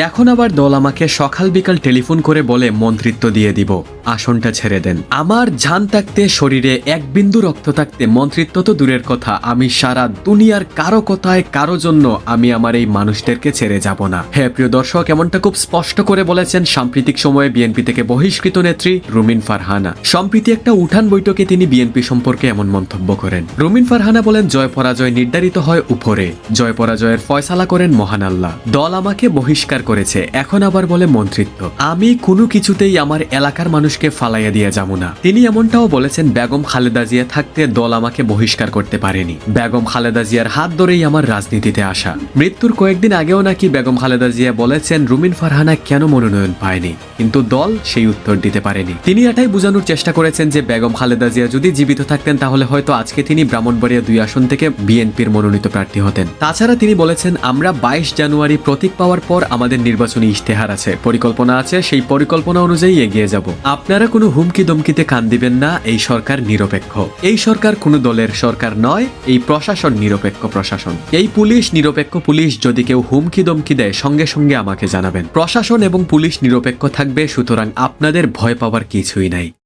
এখন আবার দল আমাকে সকাল বিকাল টেলিফোন করে বলে মন্ত্রিত্ব দিয়ে দিব, আসনটা ছেড়ে দেন। আমার জান থাকতে, শরীরে এক বিন্দু রক্ত থাকতে মন্ত্রিত্ব তো দূরের কথা, আমি সারা দুনিয়ার কারো কথায় কারো জন্য আমি আমার এই মানুষদেরকে ছেড়ে যাব না। হ্যাঁ প্রিয় দর্শক, এমনটা খুব স্পষ্ট করে বলেছেন সাম্প্রতিক সময়ে বিএনপি থেকে বহিষ্কৃত নেত্রী রুমিন ফারহানা। সম্প্রতি একটা উঠান বৈঠকে তিনি বিএনপি সম্পর্কে এমন মন্তব্য করেন। রুমিন ফারহানা বলেন, জয় পরাজয় নির্ধারিত হয় উপরে, জয় পরাজয়ের ফয়সালা করেন মহান আল্লাহ। দল আমাকে বহিষ্কার করেছে, এখন আবার বলে মন্ত্রিত্ব। আমি কোনো কিছুতেই আমার এলাকার মানুষকে ফালাইয়া দিয়ে যাবো না। তিনি এমনটাও বলেছেন, বেগম খালেদা জিয়া থাকতে দল আমাকে বহিষ্কার করতে পারেনি। বেগম খালেদা জিয়ার হাত ধরেই আমার রাজনীতিতে আসা। মৃত্যুর কয়েকদিন আগেও নাকি বেগম খালেদা জিয়া বলেছেন রুমিন ফারহানা কেন মনোনয়ন পায়নি, কিন্তু দল সেই উত্তর দিতে পারেনি। তিনি এটাই বোঝানোর চেষ্টা করেছেন যে বেগম খালেদা জিয়া যদি জীবিত থাকতেন তাহলে হয়তো আজকে তিনি ব্রাহ্মণবাড়িয়া 2 আসন থেকে বিএনপির মনোনীত প্রার্থী হতেন। তাছাড়া তিনি বলেছেন, আমরা 22 জানুয়ারি প্রতীক পাওয়ার পর আমাদের নির্বাচনী ইশতেহার আছে, পরিকল্পনা আছে, সেই পরিকল্পনা অনুযায়ী এগিয়ে যাব। আপনারা কোনো হুমকি দমকিতে কান দিবেন না, এই সরকার নিরপেক্ষ। এই সরকার কোনো দলের সরকার নয়, এই প্রশাসন নিরপেক্ষ প্রশাসন। এই পুলিশ নিরপেক্ষ পুলিশ, যদি কেউ হুমকি দমকি দেয় সঙ্গে সঙ্গে আমাকে জানাবেন। প্রশাসন এবং পুলিশ নিরপেক্ষ থাকবে, সুতরাং আপনাদের ভয় পাওয়ার কিছুই নাই।